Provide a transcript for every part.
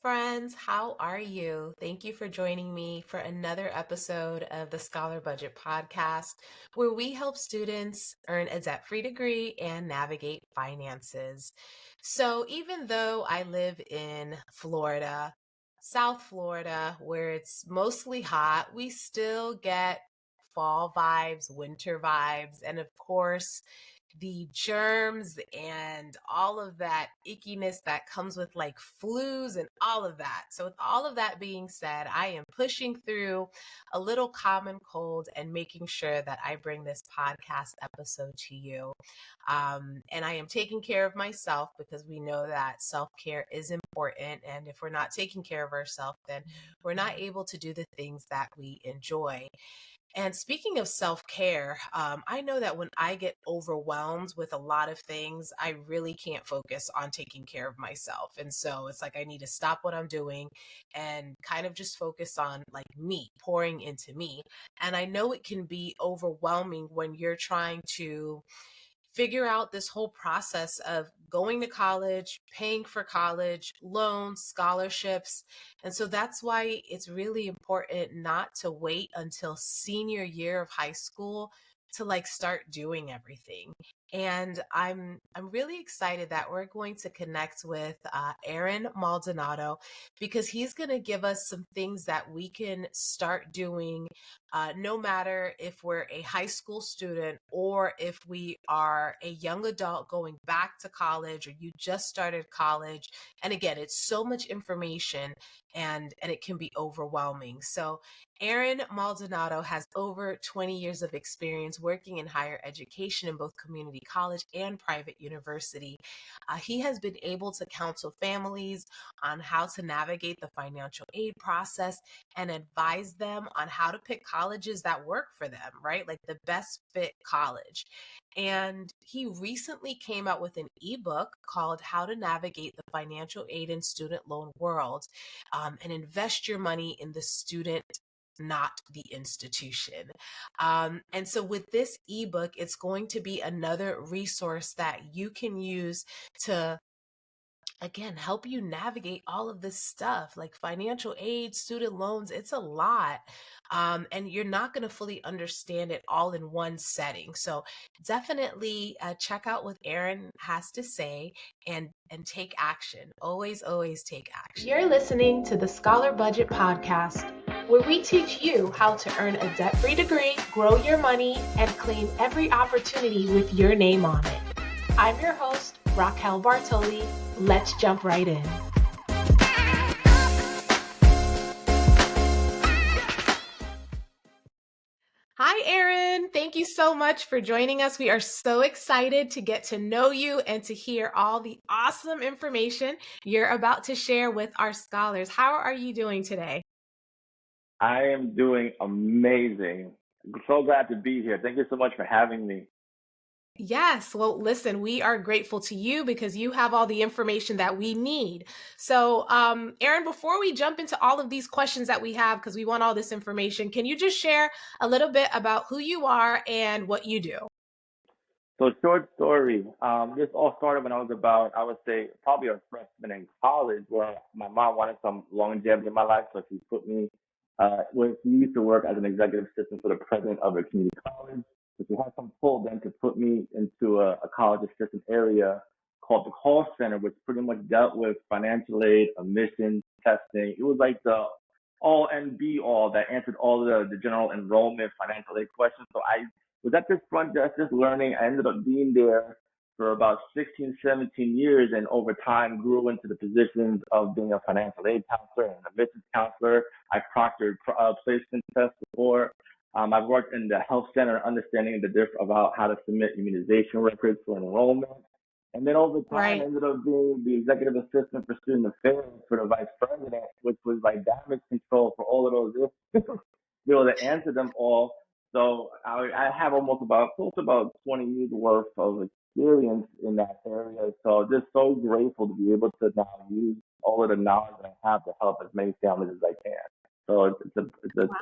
Friends, how are you? Thank you for joining me for another episode of the Scholar Budget podcast, where we help students earn a debt free degree and navigate finances. So, even though I live in Florida, South Florida, where it's mostly hot, we still get fall vibes, winter vibes, and of course, the germs and all of that ickiness that comes with like flus and all of that. So, with all of that being said, I am pushing through a little common cold and making sure that I bring this podcast episode to you. And I am taking care of myself because we know that self care is important. And if we're not taking care of ourselves, then we're not able to do the things that we enjoy. And speaking of self care, I know that when I get overwhelmed with a lot of things, I really can't focus on taking care of myself. And so it's like I need to stop what I'm doing and kind of just focus on like me, pouring into me. And I know it can be overwhelming when you're trying to figure out this whole process of going to college, paying for college, loans, scholarships. And so that's why it's really important not to wait until senior year of high school to like start doing everything. And I'm really excited that we're going to connect with Erin Maldonado because he's going to give us some things that we can start doing no matter if we're a high school student or if we are a young adult going back to college or you just started college. And again, it's so much information and it can be overwhelming. So Erin Maldonado has over 20 years of experience working in higher education in both community college and private university. He has been able to counsel families on how to navigate the financial aid process and advise them on how to pick colleges that work for them, right? Like the best fit college. And he recently came out with an ebook called How to Navigate the Financial Aid and Student Loan World and Invest Your Money in the Student, not the institution. And so with this ebook, it's going to be another resource that you can use to again help you navigate all of this stuff like financial aid, student loans. It's a lot, and you're not going to fully understand it all in one setting. So definitely check out what Erin has to say and take action. Always take action. You're listening to the Scholar Budget podcast, where we teach you how to earn a debt-free degree, grow your money, and claim every opportunity with your name on it. I'm your host, Raquel Bartoli. Let's jump right in. Hi, Erin. Thank you so much for joining us. We are so excited to get to know you and to hear all the awesome information you're about to share with our scholars. How are you doing today? I am doing amazing. I'm so glad to be here. Thank you so much for having me. Yes. Well, listen, we are grateful to you because you have all the information that we need. So, Erin, before we jump into all of these questions that we have, because we want all this information, can you just share a little bit about who you are and what you do? So, short story. This all started when I was about, I would say, probably a freshman in college, where my mom wanted some longevity in my life, so she put me. She used to work as an executive assistant for the president of a community college. So she had some pull then to put me into a college assistant area called the call center, which pretty much dealt with financial aid, admissions, testing. It was like the all and be all that answered all the general enrollment financial aid questions. So I was at this front desk just learning. I ended up being there for about 16, 17 years, and over time grew into the positions of being a financial aid counselor and an admissions counselor. I proctored placement tests before. I've worked in the health center, understanding the difference about how to submit immunization records for enrollment. And then over time, I Right. ended up being the executive assistant for student affairs for the vice president, which was like damage control for all of those issues, be able to answer them all. So I have almost about close to about 20 years worth of experience in that area. So just so grateful to be able to now use all of the knowledge that I have to help as many families as I can. So it's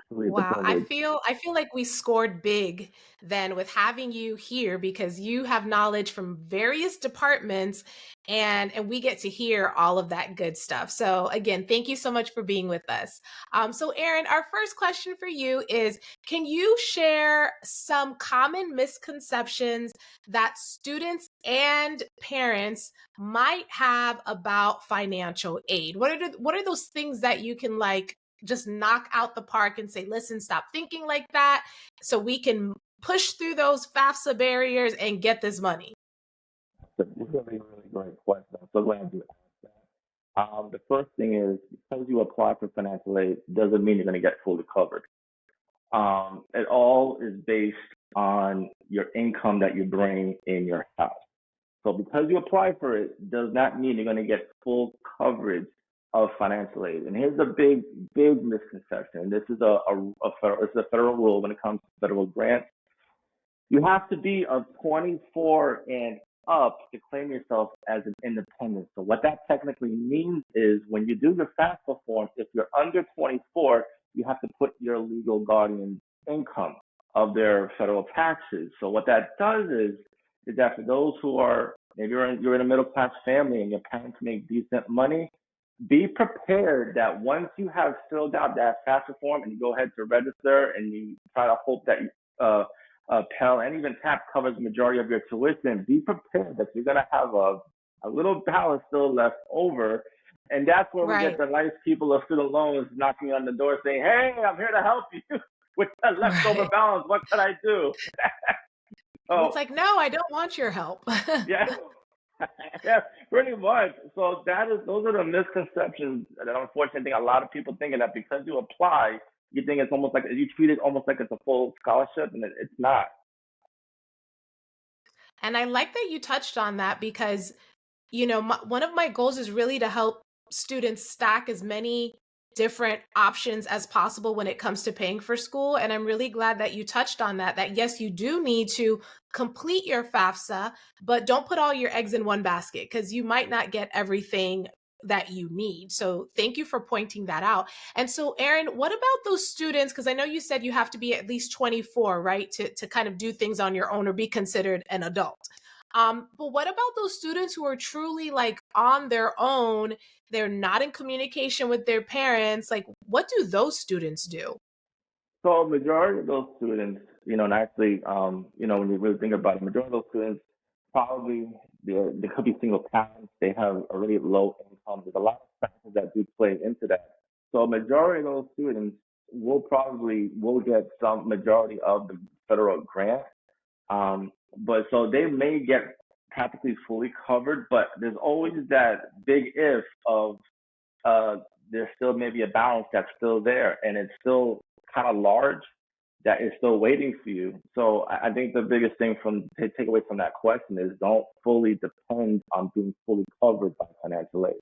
truly it's a Wow, I privilege. feel I feel like we scored big then with having you here because you have knowledge from various departments and we get to hear all of that good stuff. So again, thank you so much for being with us. So Erin, our first question for you is, can you share some common misconceptions that students and parents might have about financial aid? What are those things that you can like just knock out the park and say, listen, stop thinking like that so we can push through those FAFSA barriers and get this money? It's a really, really great question. I'm so glad you asked that. The first thing is because you apply for financial aid doesn't mean you're going to get fully covered. It all is based on your income that you bring in your house. So because you apply for it does not mean you're going to get full coverage of financial aid. And here's a big, big misconception. This is this is a federal rule when it comes to federal grants. You have to be of 24 and up to claim yourself as an independent. So what that technically means is when you do your FAFSA form, if you're under 24, you have to put your legal guardian's income of their federal taxes. So what that does is that for those who are, maybe you're in a middle class family and your parents make decent money, be prepared that once you have filled out that FAFSA form and you go ahead to register and you try to hope that Pell and even TAP covers the majority of your tuition, be prepared that you're going to have a little balance still left over. And that's where we get Right, the nice people of student loans knocking on the door saying, hey, I'm here to help you with the leftover right. balance. What can I do? And it's Oh, like, no, I don't want your help. yeah. Yeah, pretty much. So those are the misconceptions that unfortunately I think a lot of people thinking that because you apply, you think it's almost like you treat it almost like it's a full scholarship, and it's not. And I like that you touched on that because one of my goals is really to help students stack as many different options as possible when it comes to paying for school. And I'm really glad that you touched on that yes, you do need to complete your FAFSA, but don't put all your eggs in one basket because you might not get everything that you need. So thank you for pointing that out. And so Erin, what about those students? Because I know you said you have to be at least 24, right? To kind of do things on your own or be considered an adult. But what about those students who are truly like on their own? They're not in communication with their parents. Like, what do those students do? So majority of those students, and actually, when you really think about it, majority of those students probably they could be single parents. They have a really low income. There's a lot of factors that do play into that. So majority of those students will get some majority of the federal grant. But so they may get practically fully covered, but there's always that big if of uh, there's still maybe a balance that's still there and it's still kind of large that is still waiting for you. So I think the biggest thing from to take away from that question is don't fully depend on being fully covered by financial aid.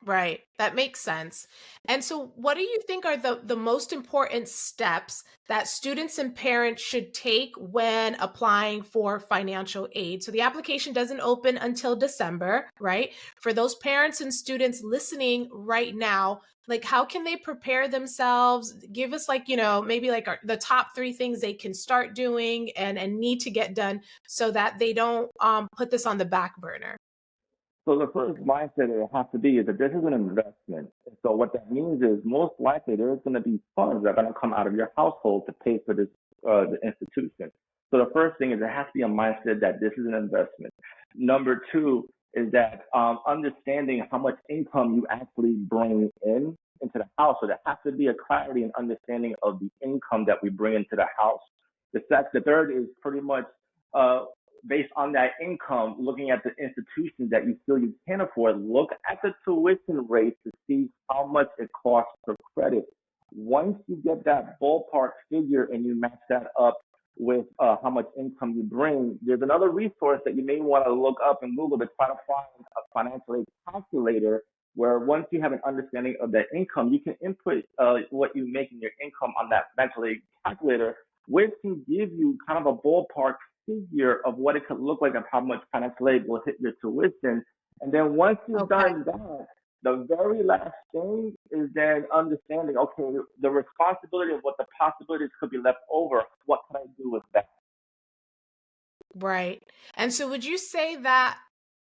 Right. That makes sense. And so what do you think are the most important steps that students and parents should take when applying for financial aid? So the application doesn't open until December, right? For those parents and students listening right now, like how can they prepare themselves? Give us like, maybe like the top 3 things they can start doing and need to get done so that they don't put this on the back burner. So the first mindset it has to be is that this is an investment. So what that means is most likely there's going to be funds that are going to come out of your household to pay for this the institution. So the first thing is it has to be a mindset that this is an investment. Number two is that understanding how much income you actually bring in into the house. So there has to be a clarity and understanding of the income that we bring into the house. The third is pretty much uh, based on that income, looking at the institutions that you feel you can afford, look at the tuition rate to see how much it costs per credit. Once you get that ballpark figure and you match that up with how much income you bring, there's another resource that you may want to look up in Google to try to find a financial aid calculator where once you have an understanding of that income, you can input what you make in your income on that financial aid calculator, which can give you kind of a ballpark figure of what it could look like of how much financial aid will hit your tuition. And then once you've Okay. done that, The very last thing is then understanding, okay, the responsibility of what the possibilities could be left over. What can I do with that? Right. And so would you say that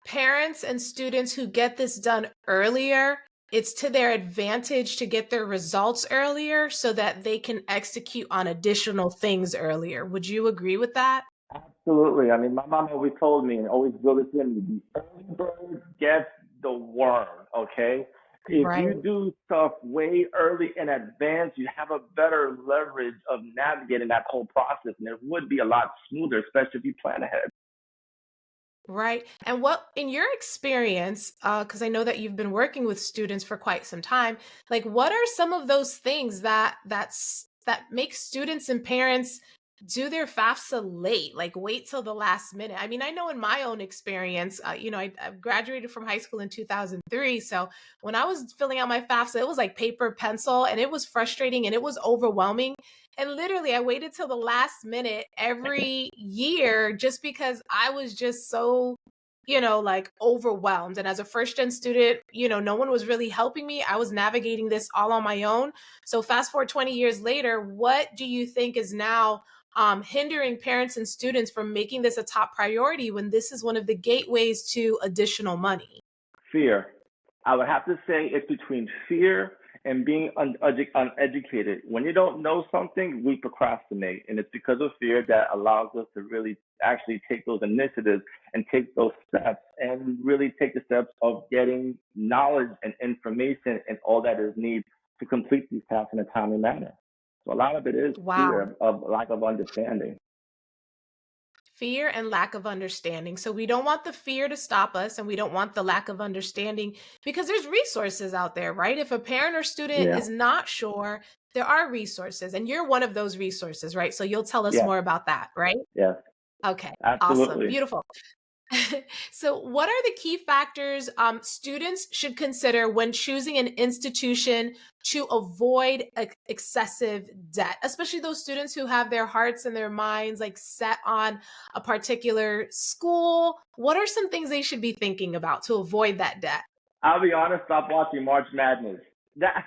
parents and students who get this done earlier, it's to their advantage to get their results earlier so that they can execute on additional things earlier? Would you agree with that? Absolutely. I mean, my mom always told me and always drilled this in me, the early bird gets the worm, okay? If Right. you do stuff way early in advance, you have a better leverage of navigating that whole process, and it would be a lot smoother, especially if you plan ahead. Right. And what, in your experience, because I know that you've been working with students for quite some time, like what are some of those things that make students and parents do their FAFSA late, like wait till the last minute? I mean, I know in my own experience, I graduated from high school in 2003. So when I was filling out my FAFSA, it was like paper, pencil, and it was frustrating and it was overwhelming. And literally, I waited till the last minute every year just because I was just so, like overwhelmed. And as a first gen student, no one was really helping me. I was navigating this all on my own. So, fast forward 20 years later, what do you think is now hindering parents and students from making this a top priority when this is one of the gateways to additional money? Fear. I would have to say it's between fear and being uneducated. When you don't know something, we procrastinate. And it's because of fear that allows us to really actually take those initiatives and take those steps and really take the steps of getting knowledge and information and all that is needed to complete these tasks in a timely manner. So a lot of it is Wow. fear of lack of understanding. Fear and lack of understanding. So we don't want the fear to stop us and we don't want the lack of understanding because there's resources out there, right? If a parent or student Yeah. is not sure, there are resources and you're one of those resources, right? So you'll tell us Yes. more about that, right? Yes. Okay. Awesome. Absolutely. Beautiful. So, what are the key factors students should consider when choosing an institution to avoid excessive debt, especially those students who have their hearts and their minds like set on a particular school? What are some things they should be thinking about to avoid that debt? I'll be honest, stop watching March Madness. That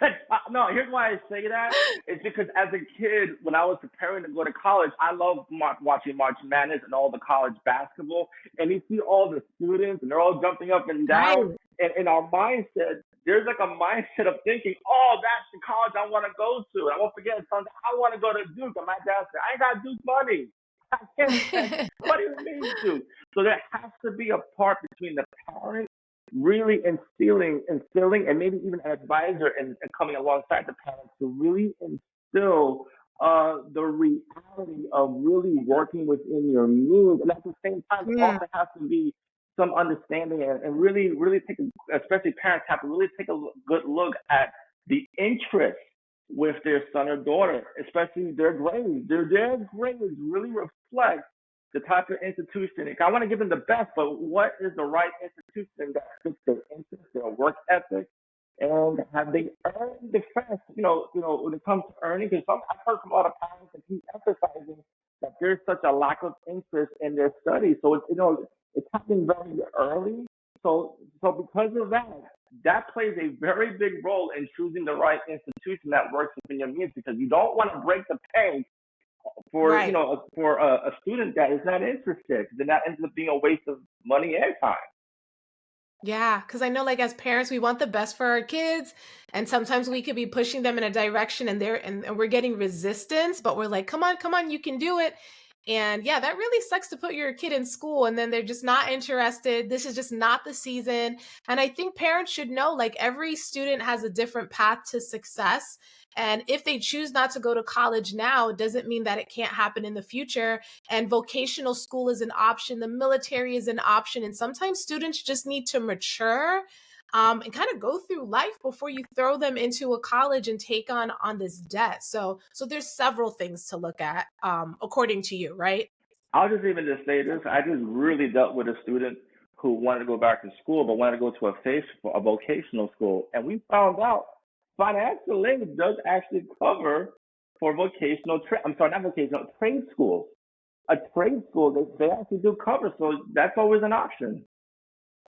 no, here's why I say that. It's because as a kid, when I was preparing to go to college, I loved watching March Madness and all the college basketball. And you see all the students, and they're all jumping up and Right. down. And in our mindset, there's like a mindset of thinking, oh, that's the college I want to go to. And I won't forget, son, I want to go to Duke. And my dad said, I ain't got Duke money. I can't spend. What do you mean, Duke? So there has to be a part between the parent really instilling, and maybe even an advisor and coming alongside the parents to really instill the reality of really working within your means. And at the same time, there Mm, also has to be some understanding and really take, especially parents have to really take a good look at the interest with their son or daughter, especially their grades. Their grades really reflect the type of institution. I want to give them the best, but what is the right institution that fits their interest, their work ethic, and have they earned the trust? When it comes to earning, because I've heard from a lot of parents that keep emphasizing that there's such a lack of interest in their studies. So it's happening very early. So because of that, that plays a very big role in choosing the right institution that works within your means, because you don't want to break the bank for right. a student that is not interested. Then that ends up being a waste of money and time. Yeah, because I know, like, as parents, we want the best for our kids, and sometimes we could be pushing them in a direction, and and we're getting resistance, but we're like, come on, you can do it." And yeah, that really sucks to put your kid in school, and then they're just not interested. This is just not the season. And I think parents should know, like, every student has a different path to success. And if they choose not to go to college now, it doesn't mean that it can't happen in the future, and vocational school is an option, the military is an option, and sometimes students just need to mature and kind of go through life before you throw them into a college and take on this debt. So there's several things to look at, according to you, right? I'll just even just say this. I just really dealt with a student who wanted to go back to school, but wanted to go to a vocational school. And we found out financial aid does actually cover for I'm sorry, not vocational, trade schools. A trade school, they actually do cover. So that's always an option.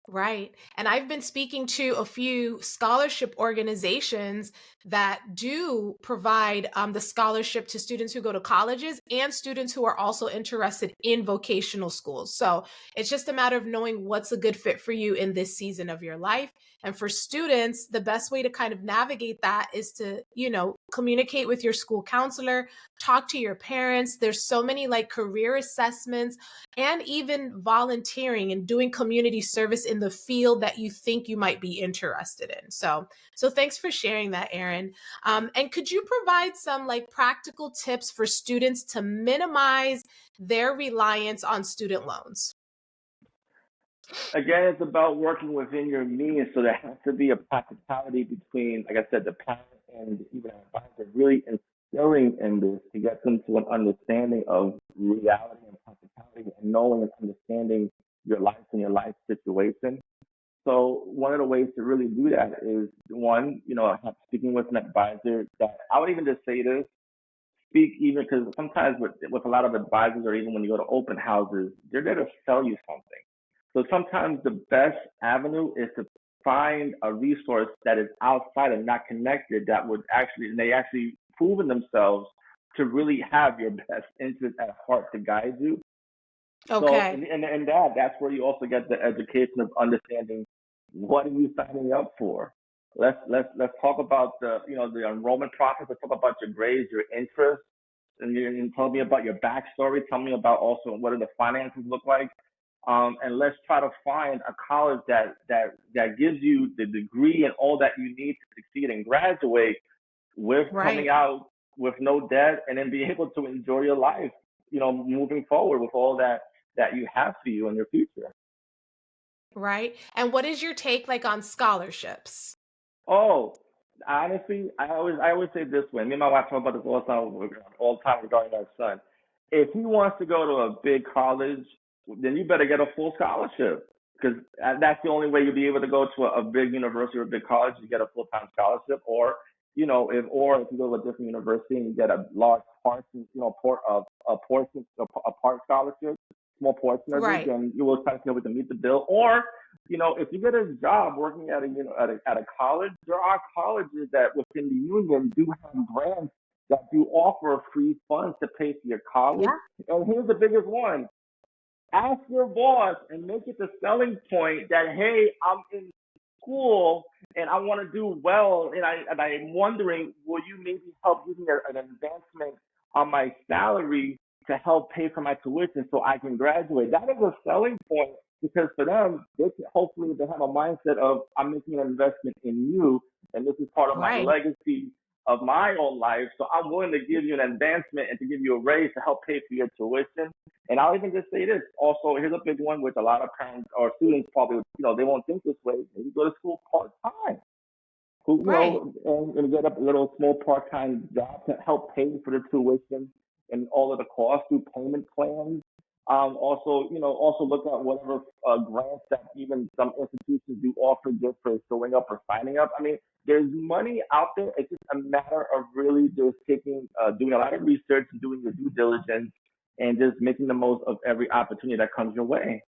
Right. And I've been speaking to a few scholarship organizations that do provide the scholarship to students who go to colleges and students who are also interested in vocational schools. So it's just a matter of knowing what's a good fit for you in this season of your life. And for students, the best way to kind of navigate that is to, communicate with your school counselor, talk to your parents. There's so many like career assessments and even volunteering and doing community service in the field that you think you might be interested in. So thanks for sharing that, Erin. And could you provide some like practical tips for students to minimize their reliance on student loans? Again, it's about working within your means. So there has to be a practicality between, like I said, the parent and even an advisor really instilling in this to get them to an understanding of reality and practicality and knowing and understanding your life and your life situation. So one of the ways to really do that is one, speaking with an advisor that I would even just say this, speak even because sometimes with a lot of advisors or even when you go to open houses, they're there to sell you something. So sometimes the best avenue is to find a resource that is outside and not connected that would actually, and they actually proven themselves to really have your best interest at heart to guide you. So, Okay. and that's where you also get the education of understanding what are you signing up for. Let's talk about the enrollment process. Let's talk about your grades, your interests, and tell me about your backstory. Tell me about also what do the finances look like. And let's try to find a college that gives you the degree and all that you need to succeed and graduate with coming Right. out with no debt and then be able to enjoy your life, moving forward with all that you have for you in your future. Right. And what is your take like on scholarships? Oh, honestly, I always say this way. Me and my wife talk about this all the time regarding our son. If he wants to go to a big college, then you better get a full scholarship because that's the only way you'll be able to go to a big university or a big college. You get a full time scholarship, or if you go to a different university and you get a large portion, a part scholarship, small portion of it, Right. then you will kind of be able to meet the bill. Or if you get a job working at a college, there are colleges that within the union do have grants that do offer free funds to pay for your college. Yeah. And here's the biggest one: ask your boss and make it the selling point that hey, I'm in school and I want to do well, and I'm wondering, will you maybe help give me an advancement on my salary to help pay for my tuition so I can graduate? That is a selling point because for them, hopefully they have a mindset of I'm making an investment in you, and this is part of my Right. legacy of my own life. So I'm willing to give you an advancement and to give you a raise to help pay for your tuition. And I'll even just say this. Also, here's a big one which a lot of parents or students probably, they won't think this way. Maybe go to school part time, Right. and get a little small part time job to help pay for the tuition and all of the costs through payment plans. Also look at whatever grants that even some institutions do offer just for showing up or signing up. I mean, there's money out there. It's just a matter of really just doing a lot of research and doing your due diligence and just making the most of every opportunity that comes your way.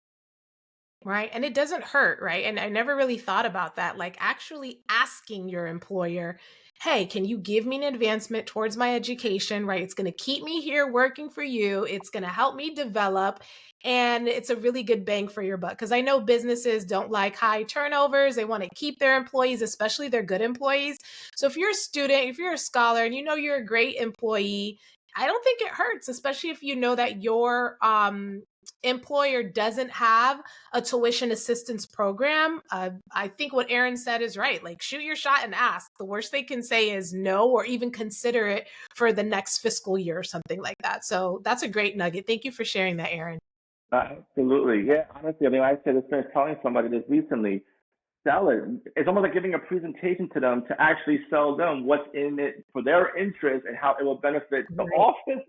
Right. And it doesn't hurt, right? And I never really thought about that. Like actually asking your employer, hey, can you give me an advancement towards my education, right? It's going to keep me here working for you. It's going to help me develop. And it's a really good bang for your buck. Because I know businesses don't like high turnovers. They want to keep their employees, especially their good employees. So if you're a student, if you're a scholar, and you know you're a great employee, I don't think it hurts, especially if you know that your employer doesn't have a tuition assistance program. I think what Erin said is right. Like, shoot your shot and ask. The worst they can say is no, or even consider it for the next fiscal year or something like that. So that's a great nugget. Thank you for sharing that, Erin. Absolutely. Yeah, honestly, I mean, I said this, telling somebody this recently, sell it. It's almost like giving a presentation to them to actually sell them what's in it for their interest and how it will benefit the Right. office.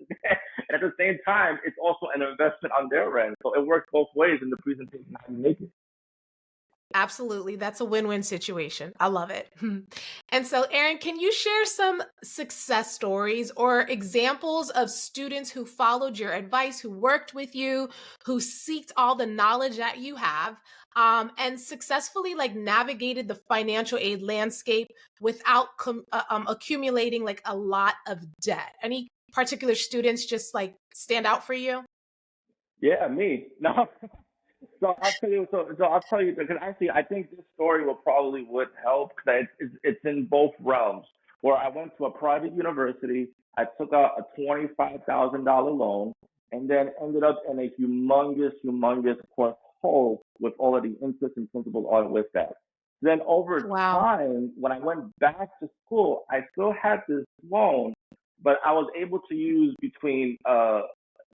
And at the same time, it's also an investment on their end. So it works both ways in the presentation how you make it. Absolutely. That's a win win situation. I love it. And so, Erin, can you share some success stories or examples of students who followed your advice, who worked with you, who seeked all the knowledge that you have? and successfully like navigated the financial aid landscape without accumulating like a lot of debt? Any particular students just like stand out for you? Yeah, me. No. So I'll tell you. So I'll tell you because actually I think this story will probably would help because it's in both realms. Where I went to a private university, I took out a $25,000 loan, and then ended up in a humongous of course hole with all of the interest and principal on with that. Then over Wow. time, when I went back to school, I still had this loan, but I was able to use between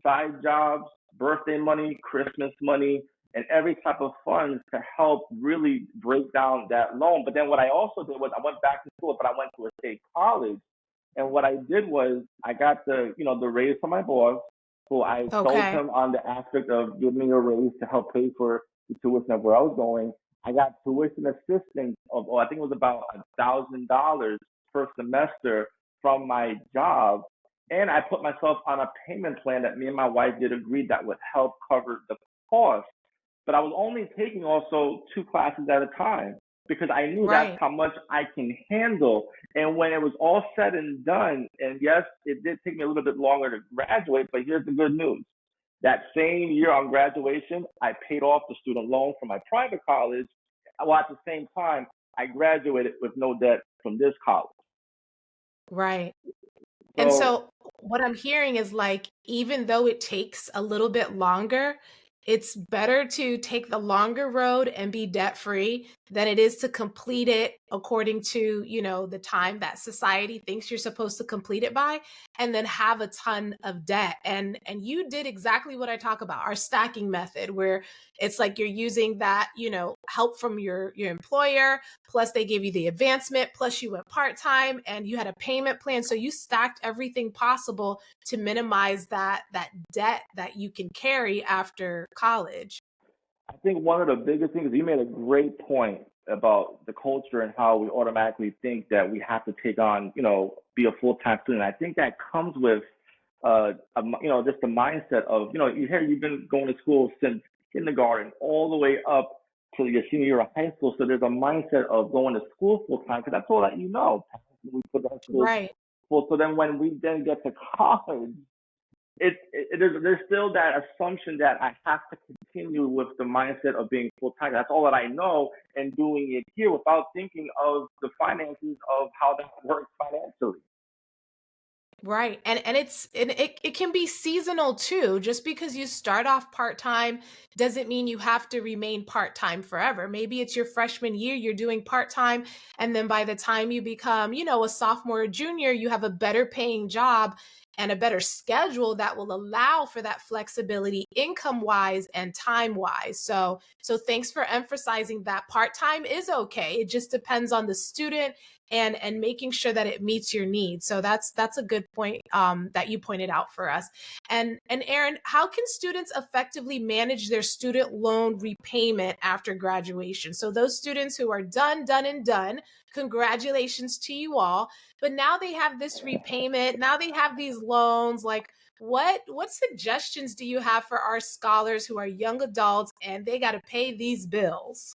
side jobs, birthday money, Christmas money, and every type of funds to help really break down that loan. But then what I also did was I went back to school, but I went to a state college. And what I did was I got the raise from my boss, who I sold Okay. him on the aspect of giving me a raise to help pay for the tuition of where I was going. I got tuition assistance of, I think it was about $1,000 per semester from my job. And I put myself on a payment plan that me and my wife did agree that would help cover the cost, but I was only taking also two classes at a time because I knew that's Right. how much I can handle. And when it was all said and done, and yes, it did take me a little bit longer to graduate, but here's the good news. That same year on graduation, I paid off the student loan from my private college, while at the same time, I graduated with no debt from this college. Right. And So so what I'm hearing is like, even though it takes a little bit longer, it's better to take the longer road and be debt free than it is to complete it according to, the time that society thinks you're supposed to complete it by, and then have a ton of debt. And you did exactly what I talk about, our stacking method, where it's like you're using that, help from your employer, plus they gave you the advancement, plus you went part-time and you had a payment plan, so you stacked everything possible to minimize that debt that you can carry after college. I think one of the biggest things, you made a great point about the culture and how we automatically think that we have to take on, be a full-time student. I think that comes with, just the mindset of, you hear you've been going to school since kindergarten all the way up to your senior year of high school. So there's a mindset of going to school full-time because that's all that you know. We put that school Right. full. So then when we then get to college, there's still that assumption that I have to continue with the mindset of being full time. That's all that I know, and doing it here without thinking of the finances of how that works financially. Right. And it can be seasonal too. Just because you start off part-time doesn't mean you have to remain part-time forever. Maybe it's your freshman year, you're doing part-time, and then by the time you become, a sophomore or junior, you have a better paying job and a better schedule that will allow for that flexibility income-wise and time-wise. So thanks for emphasizing that part-time is okay. It just depends on the student and making sure that it meets your needs. So that's a good point, that you pointed out for us. And Erin, how can students effectively manage their student loan repayment after graduation? So those students who are done and done, congratulations to you all. But now they have this repayment. Now they have these loans. Like, what suggestions do you have for our scholars who are young adults and they got to pay these bills?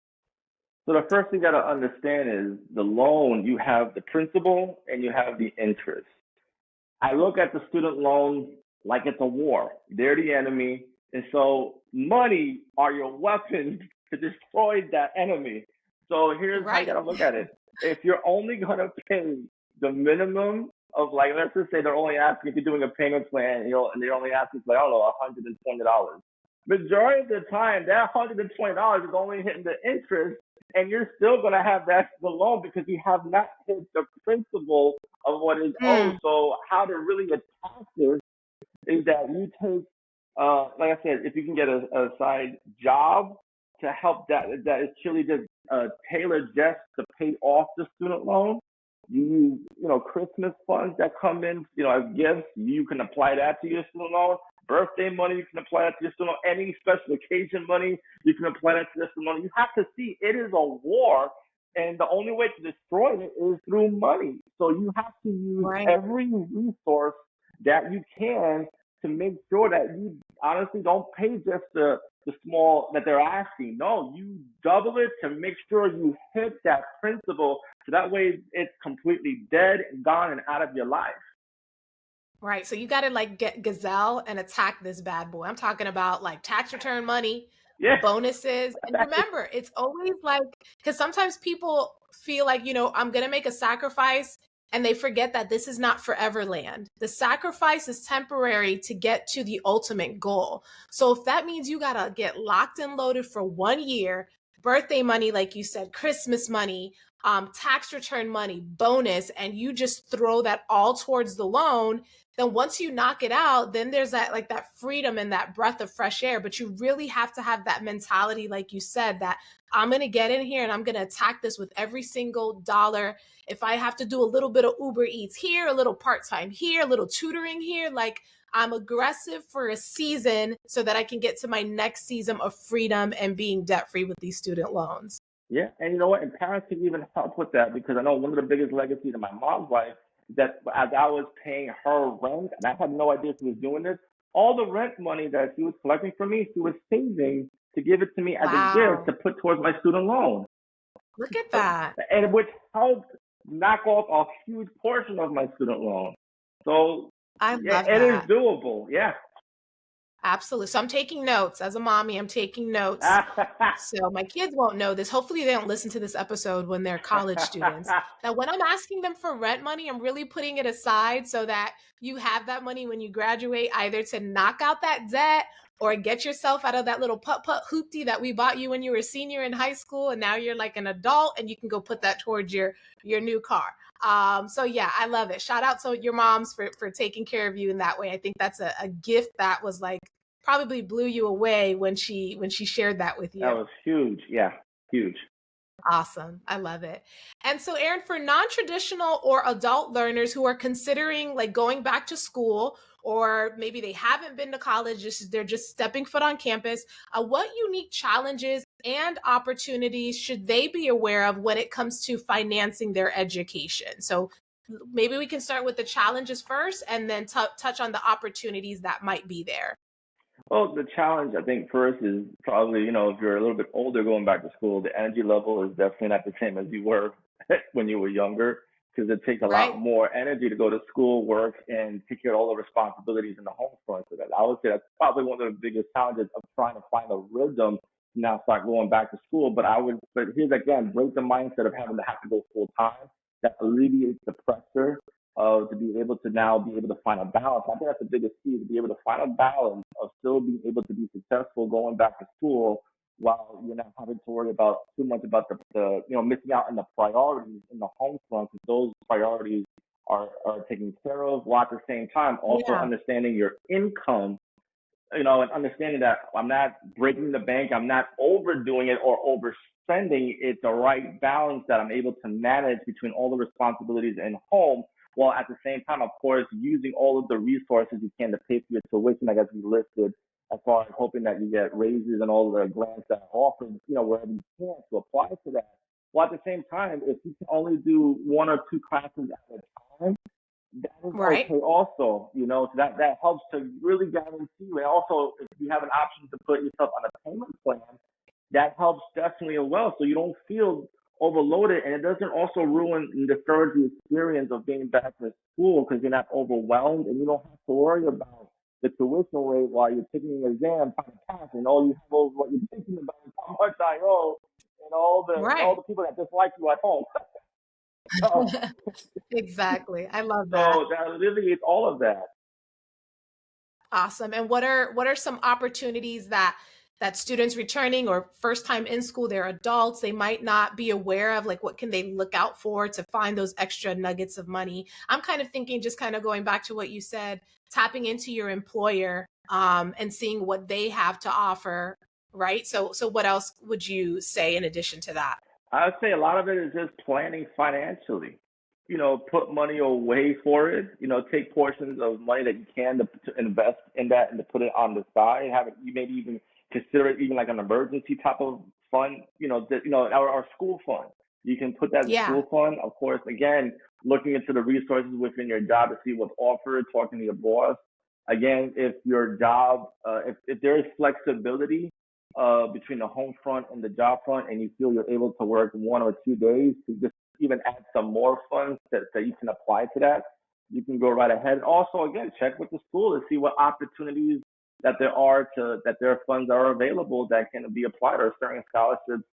So the first thing you got to understand is the loan. You have the principal and you have the interest. I look at the student loans like it's a war. They're the enemy. And so money are your weapons to destroy that enemy. So here's how you got Right. to look at it. If you're only going to pay the minimum of, like, let's just say they're only asking if you're doing a payment plan, and they're only asking for, like, I don't know, $120. Majority of the time, that $120 is only hitting the interest, and you're still going to have that the loan because you have not hit the principal of what is owed. Mm, So how to really attack this is that you take, like I said, if you can get a side job to help that is truly just tailored just to pay off the student loan. You use, Christmas funds that come in, as gifts. You can apply that to your student loan. Birthday money, you can apply that to your student loan. Any special occasion money, you can apply that to your student loan. You have to see it is a war, and the only way to destroy it is through money. So you have to use right. every resource that you can to make sure that you honestly don't pay just the small that they're asking. No, you double it to make sure you hit that principal, so that way it's completely dead and gone and out of your life. Right. So you got to like get gazelle and attack this bad boy. I'm talking about like tax return money, Yeah. bonuses. And remember, it's always like, because sometimes people feel like, I'm going to make a sacrifice and they forget that this is not forever land. The sacrifice is temporary to get to the ultimate goal. So if that means you got to get locked and loaded for 1 year, birthday money, like you said, Christmas money, tax return money, bonus, and you just throw that all towards the loan, then once you knock it out, then there's that like that freedom and that breath of fresh air. But you really have to have that mentality, like you said, that I'm going to get in here and I'm going to attack this with every single dollar. If I have to do a little bit of Uber Eats here, a little part-time here, a little tutoring here, like I'm aggressive for a season so that I can get to my next season of freedom and being debt-free with these student loans. Yeah, and you know what? And parents can even help with that, because I know one of the biggest legacies of my mom's life is that as I was paying her rent, and I had no idea she was doing this, all the rent money that she was collecting from me, she was saving to give it to me as a gift Wow. to put towards my student loan. Look at So, that. and which helped knock off a huge portion of my student loan. So I yeah, love it is that. doable. Yeah. Absolutely. So I'm taking notes. As a mommy, I'm taking notes. So my kids won't know this. Hopefully they don't listen to this episode when they're college students. That when I'm asking them for rent money, I'm really putting it aside so that you have that money when you graduate, either to knock out that debt or get yourself out of that little putt-putt hoopty that we bought you when you were a senior in high school, and now you're like an adult and you can go put that towards your new car. So yeah, I love it. Shout out to your moms for taking care of you in that way. I think that's a gift that was like probably blew you away when she shared that with That you. was huge. Yeah, huge. Awesome. I love it. And so, Erin, for non-traditional or adult learners who are considering like going back to school, or maybe they haven't been to college, they're just stepping foot on campus, what unique challenges and opportunities should they be aware of when it comes to financing their education? So maybe we can start with the challenges first and then touch on the opportunities that might be there. Well, the challenge I think first is probably, if you're a little bit older going back to school, the energy level is definitely not the same as you were when you were younger, because it takes a lot Right? more energy to go to school, work, and take care of all the responsibilities in the home front. So that I would say that's probably one of the biggest challenges of trying to find a rhythm to now start going back to school. But here's again, break the mindset of having to have to go full time. That alleviates the pressure to be able to now be able to find a balance. I think that's the biggest key, to be able to find a balance of still being able to be successful going back to school while you're not having to worry about too much about the missing out on the priorities in the home front, because those priorities are taken care of, while at the same time also Yeah. understanding your income, and understanding that I'm not breaking the bank, I'm not overdoing it or overspending. It's the right balance that I'm able to manage between all the responsibilities in home, while at the same time, of course, using all of the resources you can to pay for your tuition, like as we listed, as far as hoping that you get raises and all the grants that are offered, wherever you can to apply to that. While at the same time, if you can only do one or two classes at a time, that is Right? okay also, so that helps to really guarantee you. And also, if you have an option to put yourself on a payment plan, that helps definitely as well, so you don't feel overloaded, and it doesn't also ruin and discourage the experience of being back in school, because you're not overwhelmed and you don't have to worry about the tuition rate while you're taking an exam trying to pass, and all you have over what you're thinking about is how much I owe, and all Right. the people that dislike you at home. so, Exactly. I love that. so that alleviates all of that. Awesome. And what are some opportunities that students returning or first time in school, they're adults, they might not be aware of, like what can they look out for to find those extra nuggets of money? I'm kind of thinking, just kind of going back to what you said, tapping into your employer and seeing what they have to offer, right? So what else would you say in addition to that? I would say a lot of it is just planning financially. Put money away for it. Take portions of money that you can to invest in that and to put it on the side. Have it. You maybe even consider it even like an emergency type of fund. Our school fund. You can put that as a Yeah. school fund. Of course, again, looking into the resources within your job to see what's offered. Talking to your boss. Again, if your job, if there is flexibility between the home front and the job front, and you feel you're able to work 1 or 2 days to just even add some more funds that you can apply to that, you can go right ahead. Also, again, check with the school to see what opportunities that their funds are available that can be applied, or certain scholarships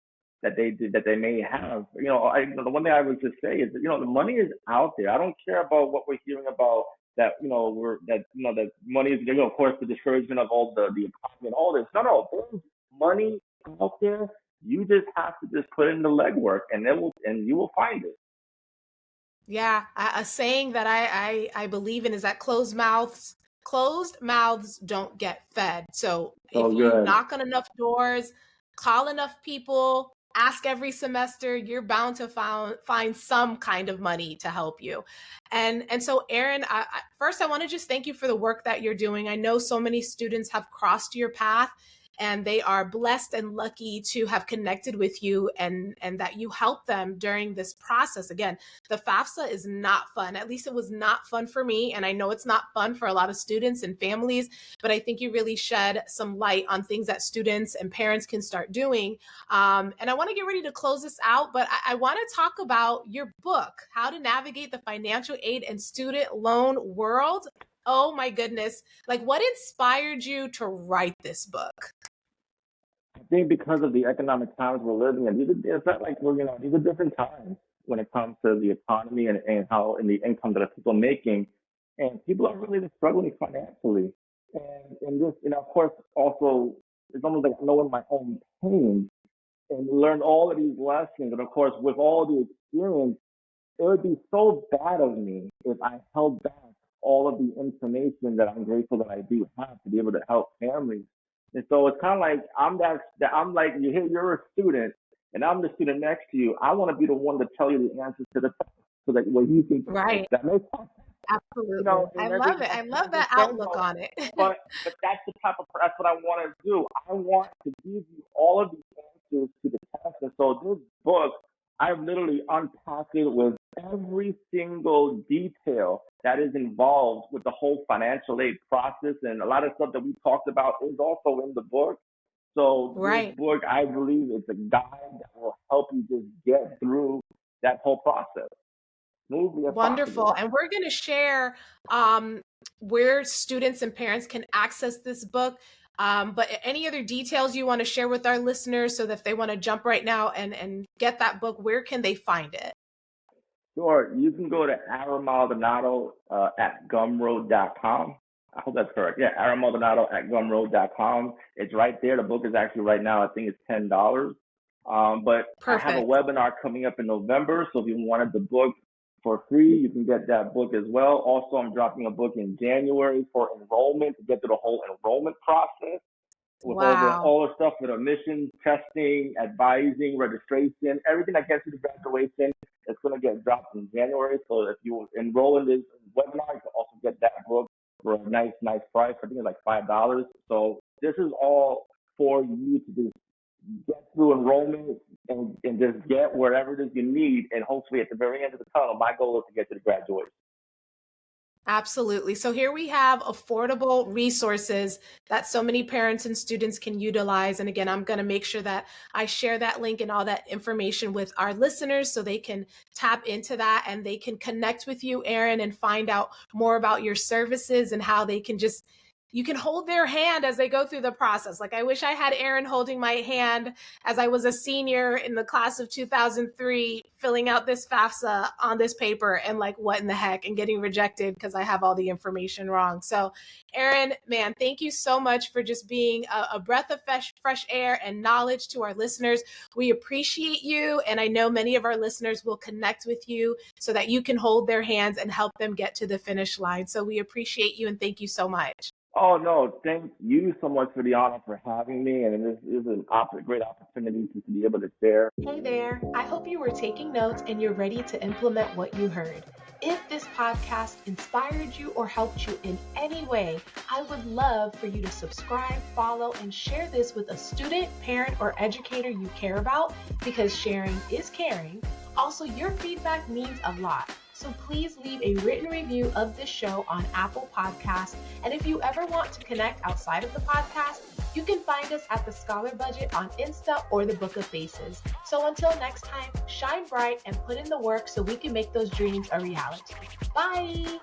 that they may have. The one thing I would just say is that, the money is out there. I don't care about what we're hearing about that, that money is, of course, the discouragement of all the economy and all this. No, there's money out there. You just have to just put in the legwork, and you will find it. Yeah, a saying that I believe in is that closed mouths don't get fed. So if So you good. knock on enough doors, call enough people, ask every semester, you're bound to find some kind of money to help you. And so, Erin, first I want to just thank you for the work that you're doing. I know so many students have crossed your path, and they are blessed and lucky to have connected with you, and that you help them during this process. Again, the FAFSA is not fun. At least it was not fun for me. And I know it's not fun for a lot of students and families, but I think you really shed some light on things that students and parents can start doing. And I want to get ready to close this out, but I want to talk about your book, How to Navigate the Financial Aid and Student Loan World. Oh my goodness. Like, what inspired you to write this book? I think because of the economic times we're living in, it's not like these are different times when it comes to the economy and how and the income that people are making, and people are really just struggling financially. And this, of course, also it's almost like knowing my own pain and learn all of these lessons. And of course, with all the experience, it would be so bad of me if I held back all of the information that I'm grateful that I do have to be able to help families. And so it's kind of like I'm like you're a student and I'm the student next to you. I want to be the one to tell you the answers to the test so that way you can Right. that makes sense. Absolutely. I love it. I love that outlook on it. But that's that's what I want to do. I want to give you all of the answers to the test. And so this book, I've literally unpacked it with every single detail that is involved with the whole financial aid process, and a lot of stuff that we talked about is also in the book. So this Right. book, I believe, is a guide that will help you just get through that whole process smoothly as Wonderful. possible. And we're going to share um, where students and parents can access this book. But any other details you want to share with our listeners, so that if they want to jump right now and get that book, where can they find it? Sure. You can go to Aaron Maldonado at gumroad.com. I hope that's correct. Yeah, Aaron Maldonado at gumroad.com. It's right there. The book is actually right now, I think it's $10. But I have a Perfect. webinar coming up in November. So if you wanted the book for free, you can get that book as well. Also, I'm dropping a book in January for enrollment to get through the whole enrollment process with Wow. all the stuff with admissions, testing, advising, registration, everything that gets you to graduation. It's going to get dropped in January. So if you enroll in this webinar, you can also get that book for a nice price. I think it's like $5. So this is all for you to just get through enrollment and just get wherever it is you need. And hopefully at the very end of the tunnel, my goal is to get to the graduation. Absolutely. So here we have affordable resources that so many parents and students can utilize. And again, I'm going to make sure that I share that link and all that information with our listeners so they can tap into that and they can connect with you, Erin, and find out more about your services and how they can you can hold their hand as they go through the process. Like, I wish I had Erin holding my hand as I was a senior in the class of 2003, filling out this FAFSA on this paper and like, what in the heck, and getting rejected because I have all the information wrong. So, Erin, man, thank you so much for just being a breath of fresh air and knowledge to our listeners. We appreciate you. And I know many of our listeners will connect with you so that you can hold their hands and help them get to the finish line. So we appreciate you and thank you so much. Oh, no, thank you so much for the honor for having me. And this is a great opportunity to be able to share. Hey there, I hope you were taking notes and you're ready to implement what you heard. If this podcast inspired you or helped you in any way, I would love for you to subscribe, follow, and share this with a student, parent, or educator you care about, because sharing is caring. Also, your feedback means a lot. So please leave a written review of this show on Apple Podcasts. And if you ever want to connect outside of the podcast, you can find us at The Scholar Budget on Insta or the Book of Faces. So until next time, shine bright and put in the work so we can make those dreams a reality. Bye!